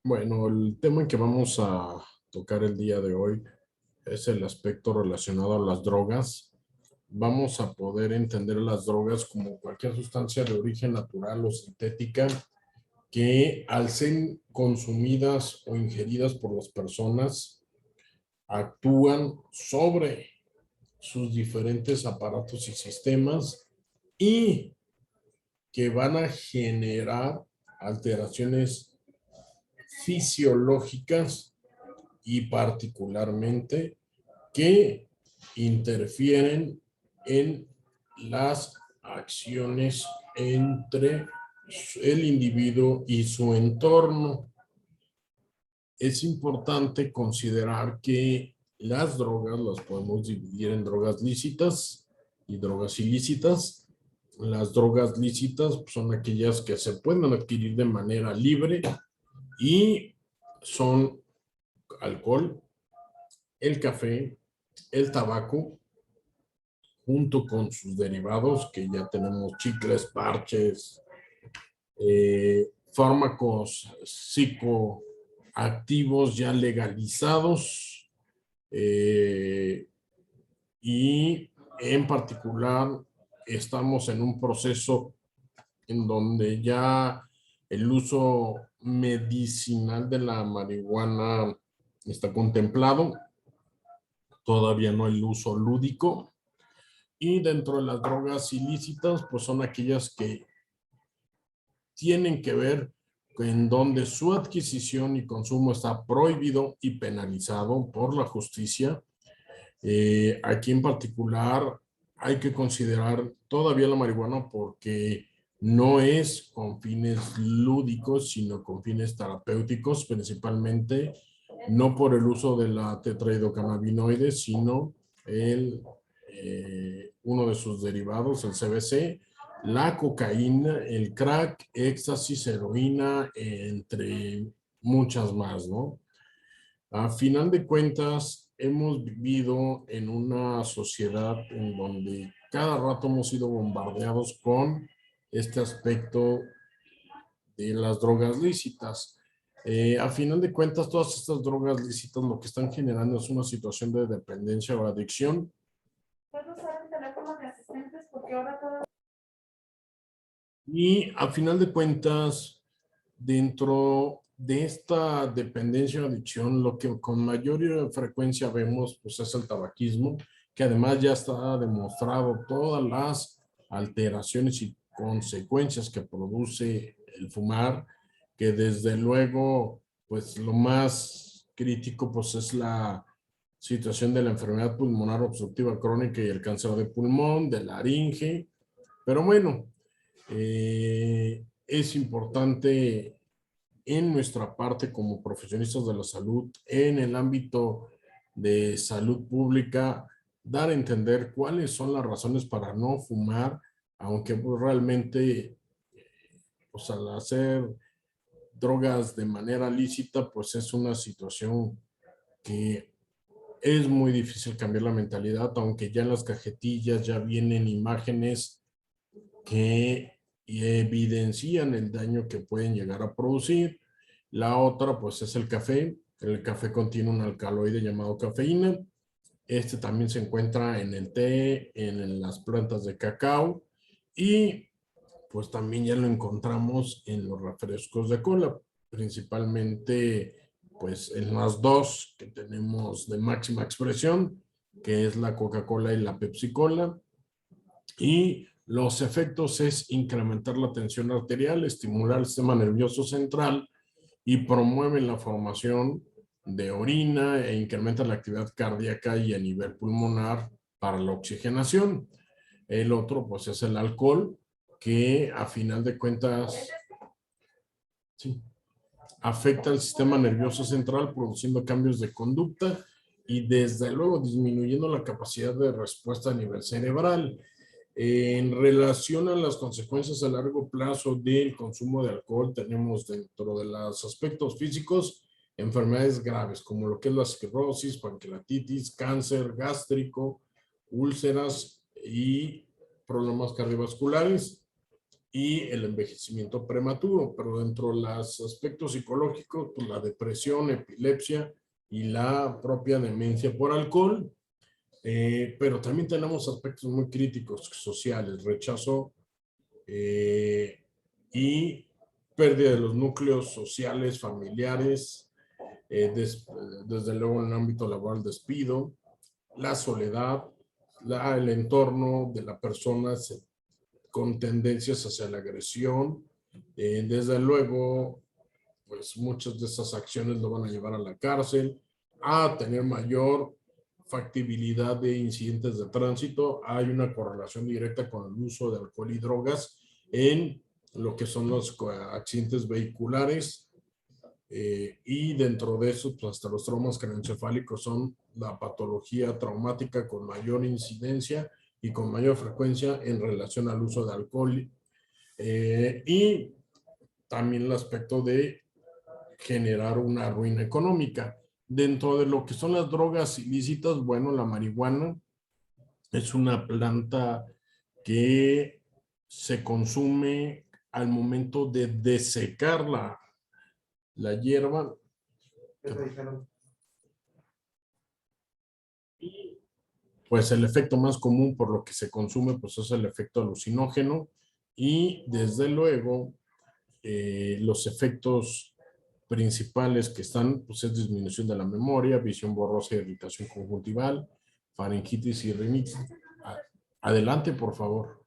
Bueno, el tema que vamos a tocar el día de hoy es el aspecto relacionado a las drogas. Vamos a poder entender las drogas como cualquier sustancia de origen natural o sintética que al ser consumidas o ingeridas por las personas actúan sobre sus diferentes aparatos y sistemas y que van a generar alteraciones fisiológicas y particularmente que interfieren en las acciones entre el individuo y su entorno. Es importante considerar que las drogas las podemos dividir en drogas lícitas y drogas ilícitas. Las drogas lícitas son aquellas que se pueden adquirir de manera libre y son alcohol, el café, el tabaco, junto con sus derivados, que ya tenemos chicles, parches, fármacos psicoactivos ya legalizados, y en particular estamos en un proceso en donde ya el uso medicinal de la marihuana está contemplado, todavía no el uso lúdico. Y dentro de las drogas ilícitas, pues son aquellas que tienen que ver en donde su adquisición y consumo está prohibido y penalizado por la justicia. Aquí en particular hay que considerar todavía la marihuana porque no es con fines lúdicos, sino con fines terapéuticos, principalmente no por el uso de la tetrahidrocannabinoides, sino uno de sus derivados, el CBC, la cocaína, el crack, éxtasis, heroína, entre muchas más, ¿no? A final de cuentas, hemos vivido en una sociedad en donde cada rato hemos sido bombardeados con este aspecto de las drogas lícitas. A final de cuentas, todas estas drogas lícitas lo que están generando es una situación de dependencia o adicción. ¿Puedo usar el teléfono de asistentes? Porque ahora todo... Y a final de cuentas, dentro de esta dependencia o adicción, lo que con mayor frecuencia vemos pues, es el tabaquismo, que además ya está demostrado todas las alteraciones y consecuencias que produce el fumar, que desde luego, pues lo más crítico pues es la situación de la enfermedad pulmonar obstructiva crónica y el cáncer de pulmón, de laringe, pero bueno, es importante en nuestra parte como profesionistas de la salud, en el ámbito de salud pública, dar a entender cuáles son las razones para no fumar, aunque pues, realmente, pues al hacer drogas de manera lícita, pues es una situación que es muy difícil cambiar la mentalidad, aunque ya en las cajetillas ya vienen imágenes que evidencian el daño que pueden llegar a producir. La otra, pues, es el café. El café contiene un alcaloide llamado cafeína. Este también se encuentra en el té, en las plantas de cacao y pues también ya lo encontramos en los refrescos de cola, principalmente pues en las dos que tenemos de máxima expresión, que es la Coca-Cola y la Pepsi-Cola. Y los efectos es incrementar la tensión arterial, estimular el sistema nervioso central y promueven la formación de orina e incrementa la actividad cardíaca y a nivel pulmonar para la oxigenación. El otro, pues, es el alcohol, que a final de cuentas, sí, afecta al sistema nervioso central, produciendo cambios de conducta y desde luego disminuyendo la capacidad de respuesta a nivel cerebral. En relación a las consecuencias a largo plazo del consumo de alcohol, tenemos dentro de los aspectos físicos enfermedades graves como lo que es la cirrosis, pancreatitis, cáncer gástrico, úlceras y problemas cardiovasculares. y el envejecimiento prematuro, pero dentro de los aspectos psicológicos, pues la depresión, epilepsia y la propia demencia por alcohol, pero también tenemos aspectos muy críticos sociales, rechazo y pérdida de los núcleos sociales, familiares, desde luego en el ámbito laboral, despido, la soledad, el entorno de la persona con tendencias hacia la agresión. Desde luego, pues muchas de esas acciones lo van a llevar a la cárcel, a tener mayor factibilidad de incidentes de tránsito. Hay una correlación directa con el uso de alcohol y drogas en lo que son los accidentes vehiculares, y dentro de eso, pues hasta los traumas craneoencefálicos son la patología traumática con mayor incidencia y con mayor frecuencia en relación al uso de alcohol, y también el aspecto de generar una ruina económica. Dentro de lo que son las drogas ilícitas, bueno, la marihuana es una planta que se consume al momento de desecar la hierba. Y pues el efecto más común por lo que se consume pues es el efecto alucinógeno, y desde luego los efectos principales que están pues es disminución de la memoria, visión borrosa, irritación conjuntival, faringitis y rinitis. Adelante, por favor.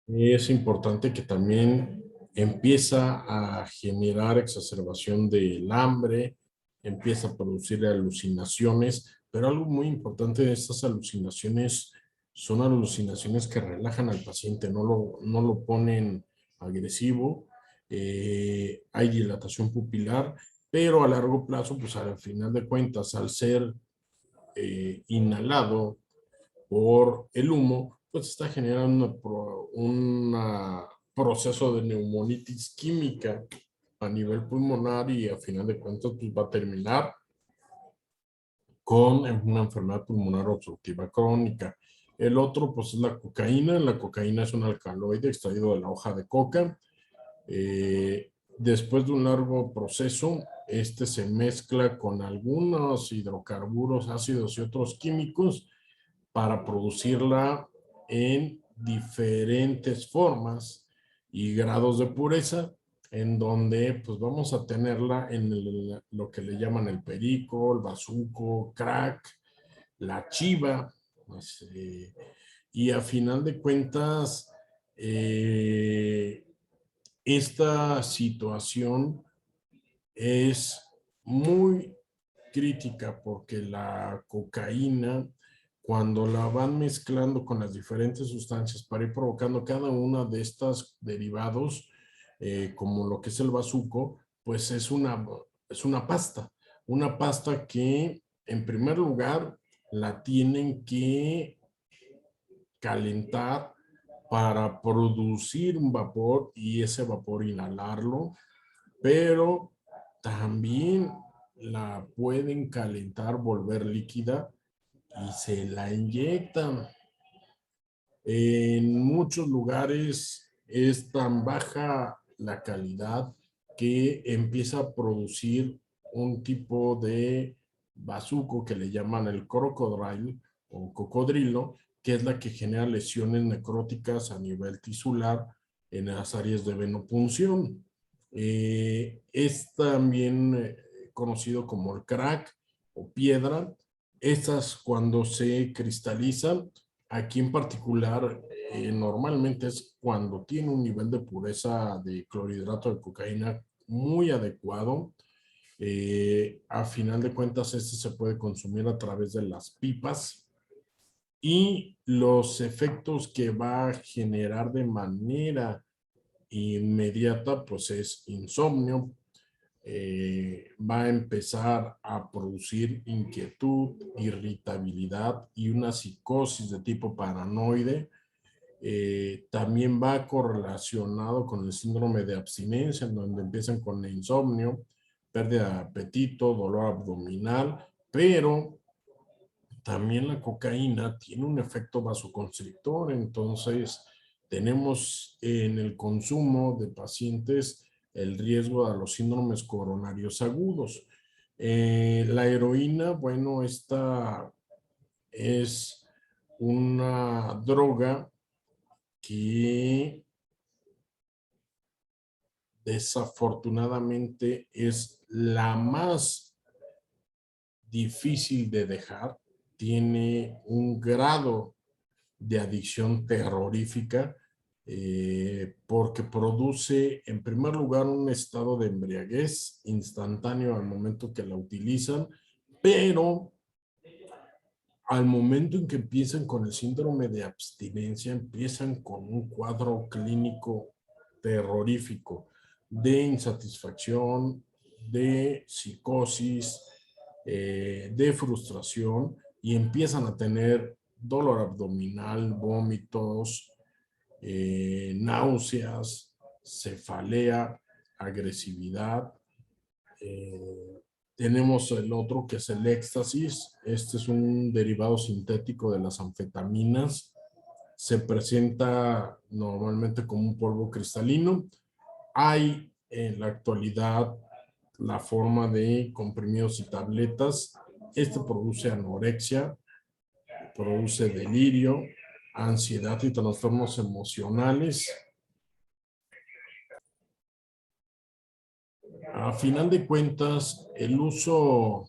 Es importante que también empieza a generar exacerbación del hambre, empieza a producir alucinaciones, pero algo muy importante de estas alucinaciones son alucinaciones que relajan al paciente, no lo ponen agresivo. Hay dilatación pupilar, pero a largo plazo, pues al final de cuentas, al ser inhalado por el humo, pues está generando un proceso de neumonitis química a nivel pulmonar, y a final de cuentas pues va a terminar con una enfermedad pulmonar obstructiva crónica. El otro pues es la cocaína. La cocaína es un alcaloide extraído de la hoja de coca. Después de un largo proceso, este se mezcla con algunos hidrocarburos, ácidos y otros químicos para producirla en diferentes formas y grados de pureza, en donde pues vamos a tenerla en lo que le llaman el perico, el bazuco, crack, la chiva, pues, y a final de cuentas, esta situación es muy crítica porque la cocaína, cuando la van mezclando con las diferentes sustancias para ir provocando cada una de estas derivados, como lo que es el bazuco, pues es una pasta que en primer lugar la tienen que calentar para producir un vapor y ese vapor inhalarlo, pero también la pueden calentar, volver líquida y se la inyectan. En muchos lugares es tan baja la calidad que empieza a producir un tipo de bazuco que le llaman el crocodile o cocodrilo, que es la que genera lesiones necróticas a nivel tisular en las áreas de venopunción. Es también conocido como el crack o piedra. Estas cuando se cristalizan, aquí en particular, normalmente es cuando tiene un nivel de pureza de clorhidrato de cocaína muy adecuado. A final de cuentas, este se puede consumir a través de las pipas, y los efectos que va a generar de manera inmediata, pues es insomnio, va a empezar a producir inquietud, irritabilidad y una psicosis de tipo paranoide. También va correlacionado con el síndrome de abstinencia, en donde empiezan con el insomnio, pérdida de apetito, dolor abdominal, pero también la cocaína tiene un efecto vasoconstrictor. Entonces tenemos en el consumo de pacientes el riesgo a los síndromes coronarios agudos. La heroína, bueno, esta es una droga que desafortunadamente es la más difícil de dejar. Tiene un grado de adicción terrorífica porque produce en primer lugar un estado de embriaguez instantáneo al momento que la utilizan, pero al momento en que empiezan con el síndrome de abstinencia, empiezan con un cuadro clínico terrorífico de insatisfacción, de psicosis, de frustración, y empiezan a tener dolor abdominal, vómitos, náuseas, cefalea, agresividad. Tenemos el otro que es el éxtasis. Este es un derivado sintético de las anfetaminas. Se presenta normalmente como un polvo cristalino. Hay en la actualidad la forma de comprimidos y tabletas. Este produce anorexia, produce delirio, ansiedad y trastornos emocionales. A final de cuentas, el uso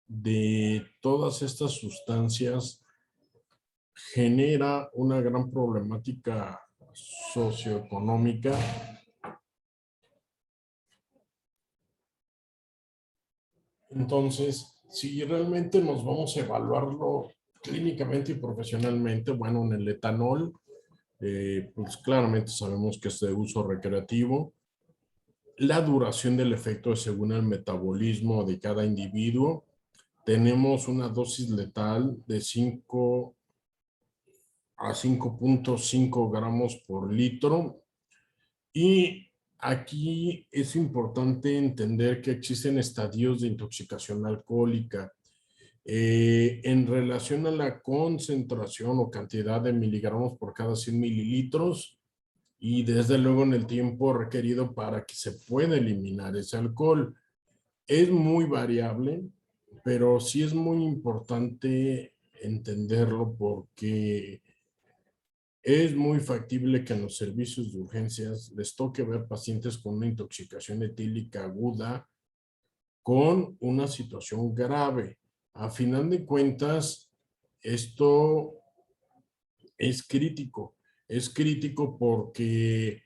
de todas estas sustancias genera una gran problemática socioeconómica. Entonces, si realmente nos vamos a evaluarlo clínicamente y profesionalmente, bueno, en el etanol, pues claramente sabemos que es de uso recreativo. La duración del efecto es según el metabolismo de cada individuo. Tenemos una dosis letal de 5 a 5.5 gramos por litro. Y aquí es importante entender que existen estadios de intoxicación alcohólica. En relación a la concentración o cantidad de miligramos por cada 100 mililitros, y desde luego en el tiempo requerido para que se pueda eliminar ese alcohol. Es muy variable, pero sí es muy importante entenderlo porque es muy factible que en los servicios de urgencias les toque ver pacientes con una intoxicación etílica aguda con una situación grave. A final de cuentas, esto es crítico. Es crítico porque,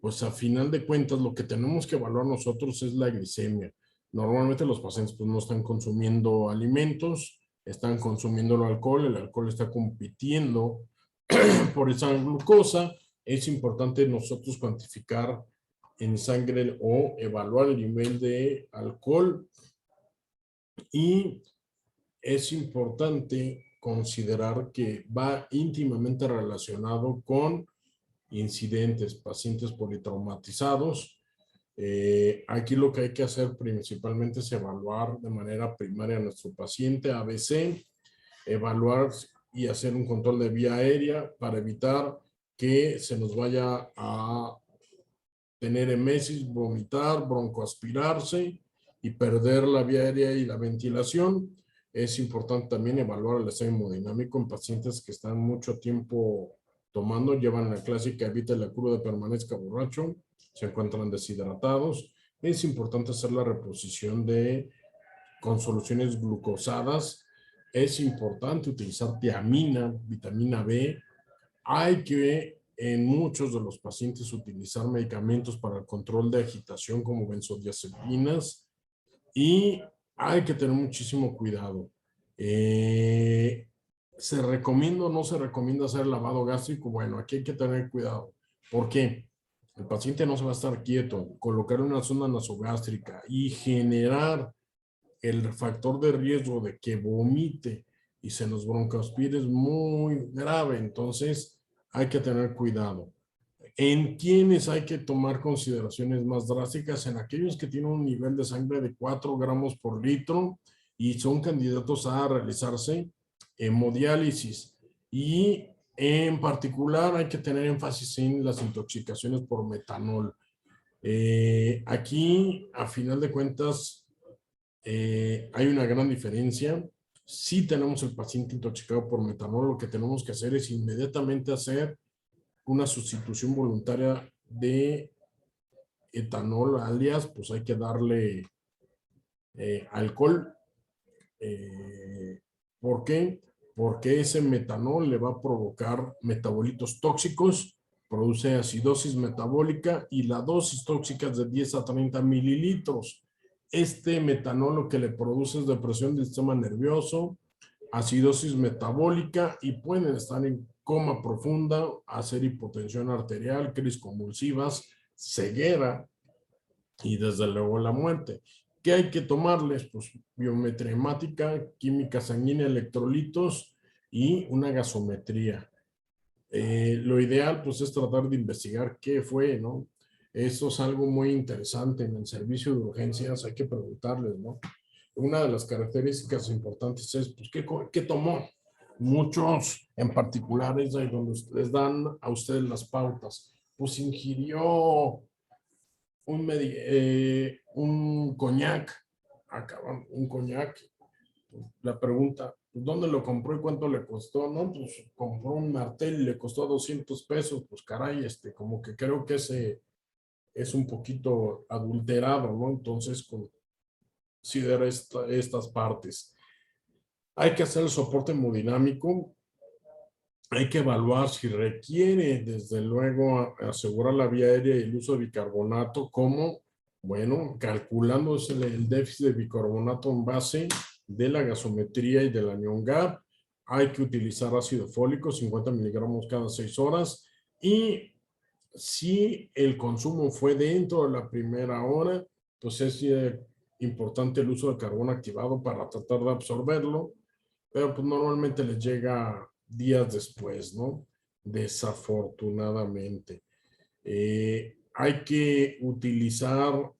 pues a final de cuentas, lo que tenemos que evaluar nosotros es la glicemia. Normalmente los pacientes pues, no están consumiendo alimentos, están consumiendo el alcohol está compitiendo por esa glucosa. Es importante nosotros cuantificar en sangre o evaluar el nivel de alcohol, y es importante considerar que va íntimamente relacionado con incidentes, pacientes politraumatizados. Aquí lo que hay que hacer principalmente es evaluar de manera primaria a nuestro paciente ABC, evaluar y hacer un control de vía aérea para evitar que se nos vaya a tener emesis, vomitar, broncoaspirarse y perder la vía aérea y la ventilación. Es importante también evaluar el estado hemodinámico en pacientes que están mucho tiempo tomando, llevan la clásica evita la cruda, permanezca borracho, se encuentran deshidratados. Es importante hacer la reposición con soluciones glucosadas. Es importante utilizar tiamina, vitamina B. Hay que en muchos de los pacientes utilizar medicamentos para el control de agitación como benzodiazepinas, y hay que tener muchísimo cuidado. ¿Se recomienda o no se recomienda hacer lavado gástrico? Bueno, aquí hay que tener cuidado. ¿Por qué? El paciente no se va a estar quieto. Colocar una sonda nasogástrica y generar el factor de riesgo de que vomite y se nos broncoaspire es muy grave. Entonces hay que tener cuidado. ¿En quiénes hay que tomar consideraciones más drásticas? En aquellos que tienen un nivel de sangre de 4 gramos por litro y son candidatos a realizarse hemodiálisis. Y En particular, hay que tener énfasis en las intoxicaciones por metanol. Aquí, a final de cuentas, hay una gran diferencia. Si tenemos el paciente intoxicado por metanol, lo que tenemos que hacer es inmediatamente hacer una sustitución voluntaria de etanol, alias, pues hay que darle alcohol. ¿Por qué? Porque ese metanol le va a provocar metabolitos tóxicos, produce acidosis metabólica y la dosis tóxica es de 10 a 30 mililitros. Este metanol lo que le produce es depresión del sistema nervioso, acidosis metabólica y pueden estar en coma profunda, hacer hipotensión arterial, crisis convulsivas, ceguera y desde luego la muerte. ¿Qué hay que tomarles? Pues biometría hemática, química sanguínea, electrolitos y una gasometría. Lo ideal pues es tratar de investigar qué fue, ¿no? Eso es algo muy interesante en el servicio de urgencias, hay que preguntarles, ¿no? Una de las características importantes es, pues, ¿qué tomó? Muchos en particular es ahí donde les dan a ustedes las pautas. Pues ingirió un coñac, acaban, un coñac. La pregunta, ¿dónde lo compró y cuánto le costó? No, pues compró un martel y le costó 200 pesos. Pues caray, como que creo que ese es un poquito adulterado, ¿no? Entonces, considera estas partes. Hay que hacer el soporte hemodinámico. Hay que evaluar si requiere, desde luego, asegurar la vía aérea y el uso de bicarbonato, como, bueno, calculándose el déficit de bicarbonato en base de la gasometría y de la NION-GAP. Hay que utilizar ácido fólico, 50 miligramos cada 6 horas. Y si el consumo fue dentro de la primera hora, pues es importante el uso de carbón activado para tratar de absorberlo, pero pues normalmente les llega días después, ¿no? Desafortunadamente. Hay que utilizar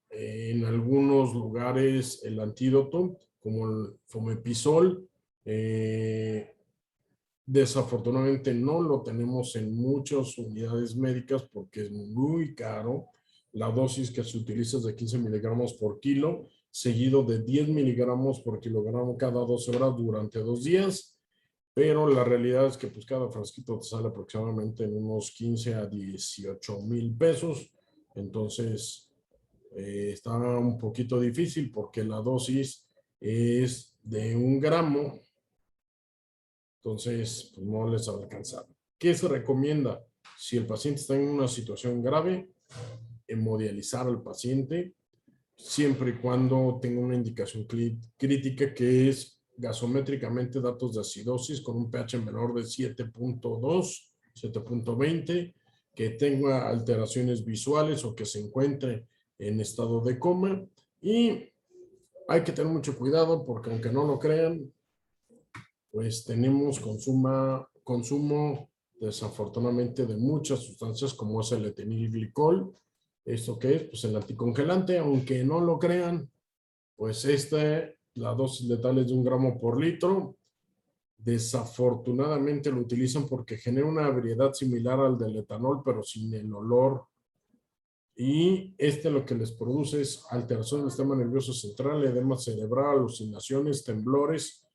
en algunos lugares el antídoto, como el Fomepizol. Desafortunadamente no lo tenemos en muchas unidades médicas porque es muy caro. La dosis que se utiliza es de 15 miligramos por kilo, seguido de 10 miligramos por kilogramo cada 12 horas durante 2 días. Pero la realidad es que pues cada frasquito te sale aproximadamente en unos 15 a 18 mil pesos. Entonces está un poquito difícil porque la dosis es de 1 gramo. Entonces pues no les va a alcanzar. ¿Qué se recomienda? Si el paciente está en una situación grave, hemodializar al paciente siempre y cuando tenga una indicación crítica que es gasométricamente datos de acidosis con un pH menor de 7.2, 7.20, que tenga alteraciones visuales o que se encuentre en estado de coma. Y hay que tener mucho cuidado porque aunque no lo crean, pues tenemos consumo desafortunadamente de muchas sustancias como es el etilenglicol. ¿Esto qué es? Pues el anticongelante, aunque no lo crean, pues la dosis letal es de 1 gramo por litro. Desafortunadamente lo utilizan porque genera una ebriedad similar al del etanol, pero sin el olor. Y lo que les produce es alteración del sistema nervioso central, edema cerebral, alucinaciones, temblores,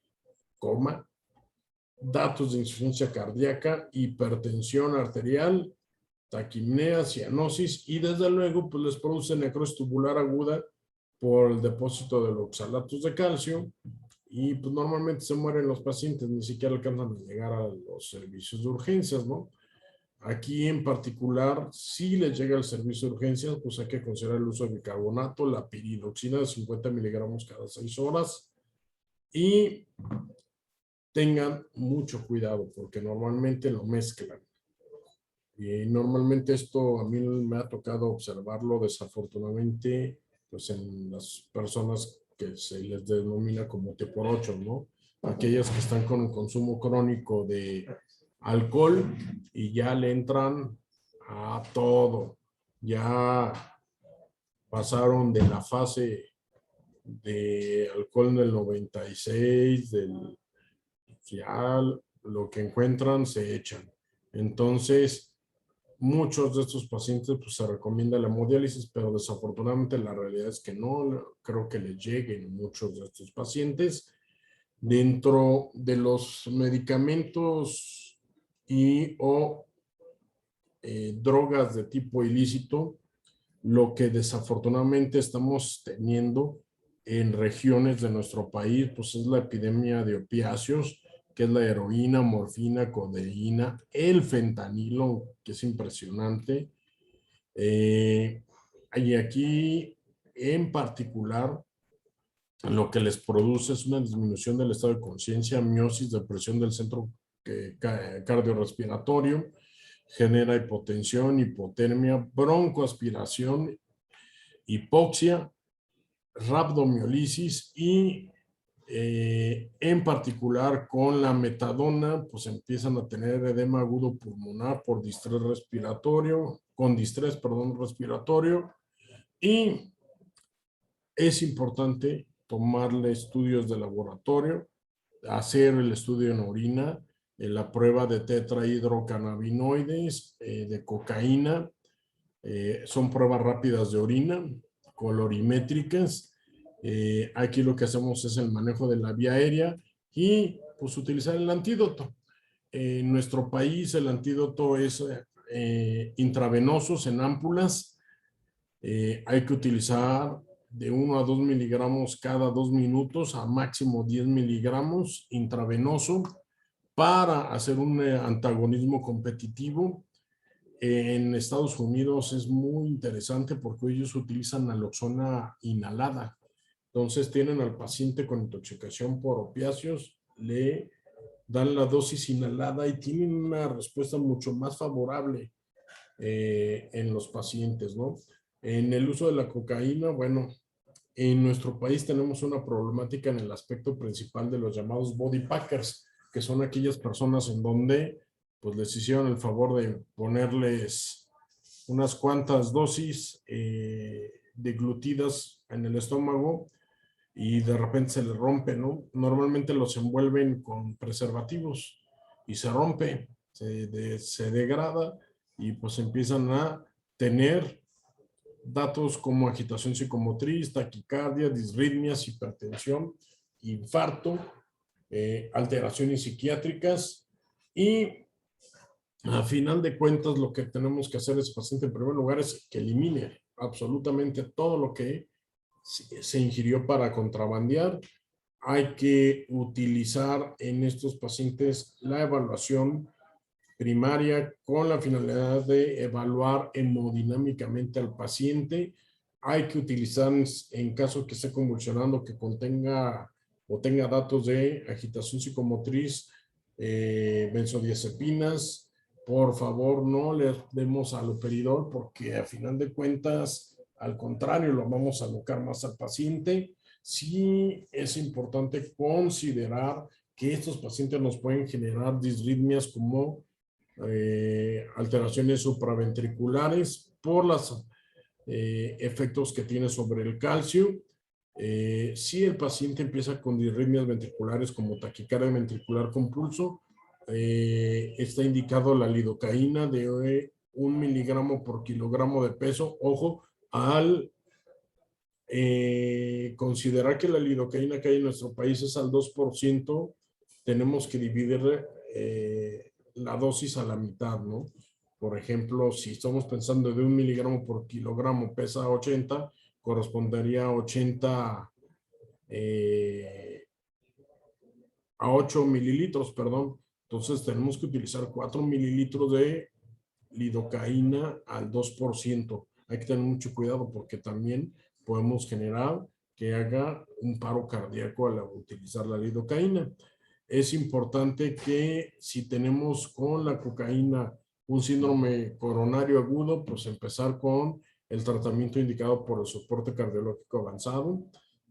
coma, datos de insuficiencia cardíaca, hipertensión arterial, taquipnea, cianosis y desde luego pues les produce necrosis tubular aguda por el depósito de los oxalatos de calcio y pues normalmente se mueren los pacientes, ni siquiera alcanzan a llegar a los servicios de urgencias, ¿no? Aquí en particular, si les llega el servicio de urgencias, pues hay que considerar el uso de bicarbonato, la piridoxina de 50 miligramos cada 6 horas y tengan mucho cuidado porque normalmente lo mezclan. Y normalmente esto a mí me ha tocado observarlo desafortunadamente pues en las personas que se les denomina como T por 8, ¿no? Aquellas que están con un consumo crónico de alcohol y ya le entran a todo. Ya pasaron de la fase de alcohol del 96, ya lo que encuentran se echan. Entonces, muchos de estos pacientes pues, se recomienda la hemodiálisis, pero desafortunadamente la realidad es que no creo que les lleguen muchos de estos pacientes. Dentro de los medicamentos y o drogas de tipo ilícito, lo que desafortunadamente estamos teniendo en regiones de nuestro país, pues es la epidemia de opiáceos, que es la heroína, morfina, codeína, el fentanilo, que es impresionante. Y aquí, en particular, lo que les produce es una disminución del estado de conciencia, miosis, depresión del centro cardiorrespiratorio, genera hipotensión, hipotermia, broncoaspiración, hipoxia, rhabdomiolisis y en particular con la metadona, pues empiezan a tener edema agudo pulmonar por distrés respiratorio, con distrés, perdón, respiratorio, y es importante tomarle estudios de laboratorio, hacer el estudio en orina, la prueba de tetrahidrocannabinoides, de cocaína, son pruebas rápidas de orina, colorimétricas. Aquí lo que hacemos es el manejo de la vía aérea y pues utilizar el antídoto. En nuestro país el antídoto es intravenosos en ámpulas. Hay que utilizar de 1 a 2 miligramos cada 2 minutos a máximo 10 miligramos intravenoso para hacer un antagonismo competitivo. En Estados Unidos es muy interesante porque ellos utilizan naloxona inhalada. Entonces tienen al paciente con intoxicación por opiáceos, le dan la dosis inhalada y tienen una respuesta mucho más favorable en los pacientes, ¿no? En el uso de la cocaína, bueno, en nuestro país tenemos una problemática en el aspecto principal de los llamados body packers, que son aquellas personas en donde pues les hicieron el favor de ponerles unas cuantas dosis de glutidas en el estómago y de repente se les rompe, ¿no? Normalmente los envuelven con preservativos y se rompe, se degrada y pues empiezan a tener datos como agitación psicomotriz, taquicardia, disritmias, hipertensión, infarto, alteraciones psiquiátricas y a final de cuentas lo que tenemos que hacer es paciente en primer lugar es que elimine absolutamente todo lo que se ingirió para contrabandear. Hay que utilizar en estos pacientes la evaluación primaria con la finalidad de evaluar hemodinámicamente al paciente. Hay que utilizar en caso que esté convulsionando que contenga o tenga datos de agitación psicomotriz, benzodiazepinas. Por favor, no le demos haloperidol porque a final de cuentas, al contrario, lo vamos a alocar más al paciente. Sí es importante considerar que estos pacientes nos pueden generar disritmias como alteraciones supraventriculares por los efectos que tiene sobre el calcio. Si el paciente empieza con disritmias ventriculares como taquicardia ventricular con pulso, está indicado la lidocaína de 1 miligramo por kilogramo de peso. Ojo, al considerar que la lidocaína que hay en nuestro país es al 2%, tenemos que dividir la dosis a la mitad, ¿no? Por ejemplo, si estamos pensando de 1 miligramo por kilogramo pesa 80, correspondería a 80 a 8 mililitros, perdón. Entonces tenemos que utilizar 4 mililitros de lidocaína al 2%. Hay que tener mucho cuidado porque también podemos generar que haga un paro cardíaco al utilizar la lidocaína. Es importante que si tenemos con la cocaína un síndrome coronario agudo, pues empezar con el tratamiento indicado por el soporte cardiológico avanzado,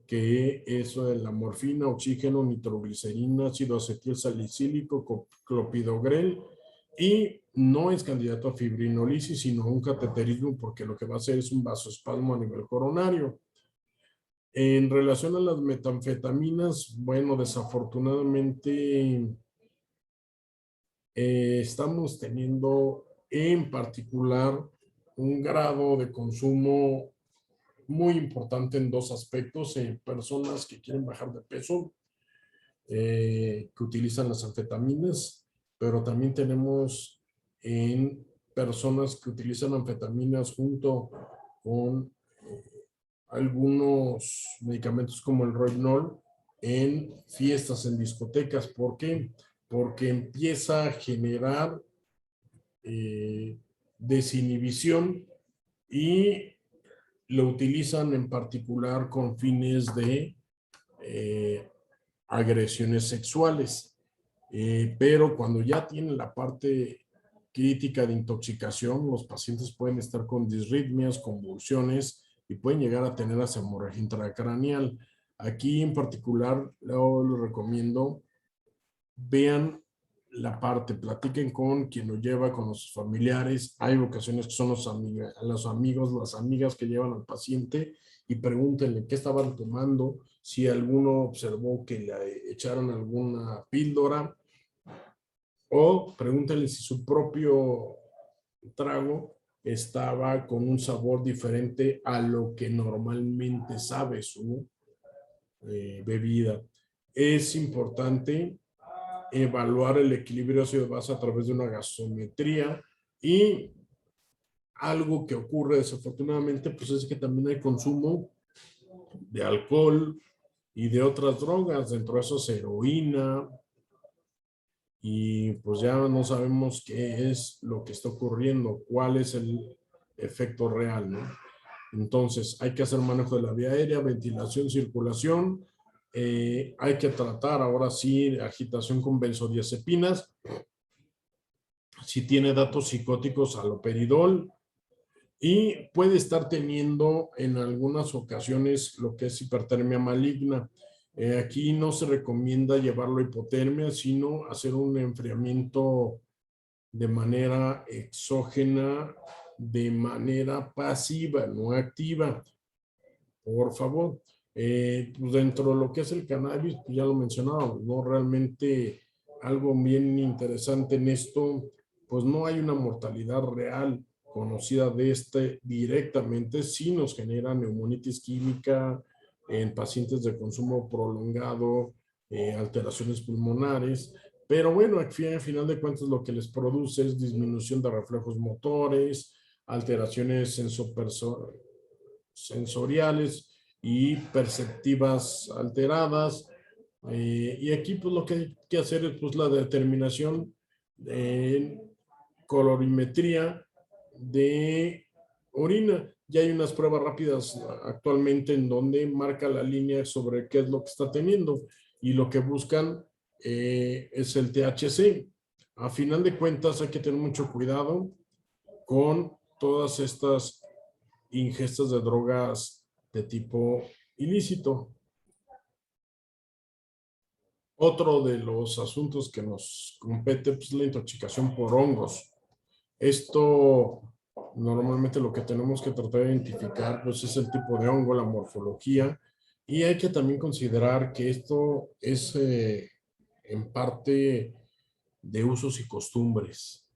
que es la morfina, oxígeno, nitroglicerina, ácido acetil salicílico, clopidogrel, y no es candidato a fibrinolisis, sino a un cateterismo, porque lo que va a hacer es un vasoespasmo a nivel coronario. En relación a las metanfetaminas, bueno, desafortunadamente estamos teniendo en particular un grado de consumo muy importante en dos aspectos, en personas que quieren bajar de peso, que utilizan las anfetaminas, pero también tenemos en personas que utilizan anfetaminas junto con algunos medicamentos como el Rohypnol en fiestas, en discotecas. ¿Por qué? Porque empieza a generar desinhibición y lo utilizan en particular con fines de agresiones sexuales. Pero cuando ya tienen la parte crítica de intoxicación, los pacientes pueden estar con disritmias, convulsiones y pueden llegar a tener hasta hemorragia intracraneal. Aquí en particular, les recomiendo, vean la parte, platiquen con quien lo lleva, con los familiares. Hay ocasiones que son los amigos, las amigas que llevan al paciente y pregúntenle qué estaban tomando, si alguno observó que le echaron alguna píldora, o pregúntenle si su propio trago estaba con un sabor diferente a lo que normalmente sabe su bebida. Es importante evaluar el equilibrio ácido-base a través de una gasometría, y algo que ocurre desafortunadamente pues es que también hay consumo de alcohol y de otras drogas, dentro de eso es heroína, y pues ya no sabemos qué es lo que está ocurriendo, cuál es el efecto real, ¿no? Entonces hay que hacer manejo de la vía aérea, ventilación, circulación. Hay que tratar ahora sí agitación con benzodiazepinas. Si tiene datos psicóticos, haloperidol, y puede estar teniendo en algunas ocasiones lo que es hipertermia maligna. Aquí no se recomienda llevarlo a hipotermia, sino hacer un enfriamiento de manera exógena, de manera pasiva, no activa. Por favor, pues dentro de lo que es el cannabis, pues ya lo mencionábamos, ¿no? Realmente algo bien interesante en esto, pues no hay una mortalidad real conocida de este directamente. Sí nos genera neumonitis química en pacientes de consumo prolongado, alteraciones pulmonares, pero bueno, aquí al final de cuentas lo que les produce es disminución de reflejos motores, alteraciones sensoriales y perceptivas alteradas. Y aquí pues lo que hay que hacer es pues la determinación en colorimetría de orina. Ya hay unas pruebas rápidas actualmente en donde marca la línea sobre qué es lo que está teniendo, y lo que buscan es el THC. A final de cuentas hay que tener mucho cuidado con todas estas ingestas de drogas de tipo ilícito. Otro de los asuntos que nos compete pues, es la intoxicación por hongos. Esto normalmente lo que tenemos que tratar de identificar pues, es el tipo de hongo, la morfología, y hay que también considerar que esto es en parte de usos y costumbres.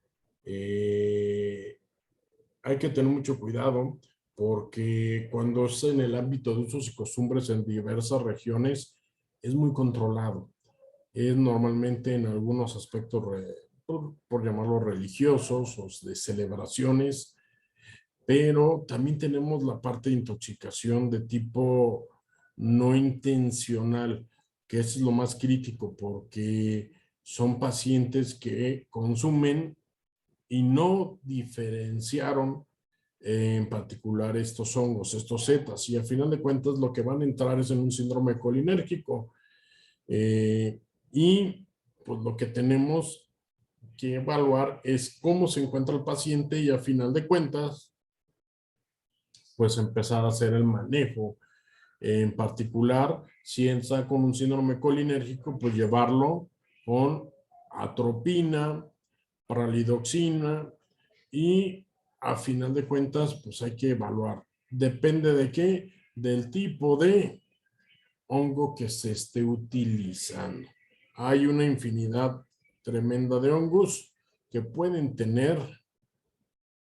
Hay que tener mucho cuidado porque cuando es en el ámbito de usos y costumbres en diversas regiones es muy controlado. Es normalmente en algunos aspectos, por llamarlo religiosos o de celebraciones, pero también tenemos la parte de intoxicación de tipo no intencional, que es lo más crítico porque son pacientes que consumen y no diferenciaron en particular estos hongos, estos zetas, y al final de cuentas lo que van a entrar es en un síndrome colinérgico. Y pues lo que tenemos que evaluar es cómo se encuentra el paciente, y a final de cuentas pues empezar a hacer el manejo. En particular, si está con un síndrome colinérgico, pues llevarlo con atropina, pralidoxina, y a final de cuentas pues hay que evaluar. Depende de qué, del tipo de hongo que se esté utilizando. Hay una infinidad tremenda de hongos que pueden tener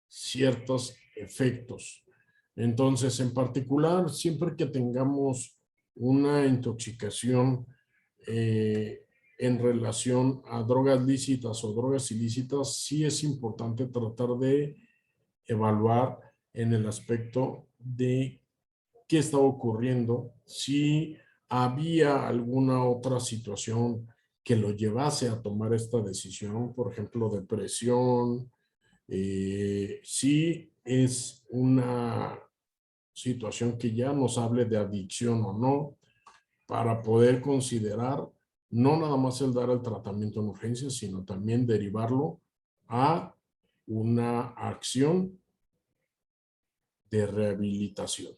ciertos efectos. Entonces, en particular, siempre que tengamos una intoxicación en relación a drogas lícitas o drogas ilícitas, sí es importante tratar de evaluar en el aspecto de qué está ocurriendo, si había alguna otra situación que lo llevase a tomar esta decisión, por ejemplo, depresión, si es una situación que ya nos hable de adicción o no, para poder considerar no nada más el dar el tratamiento en urgencia, sino también derivarlo a una acción de rehabilitación.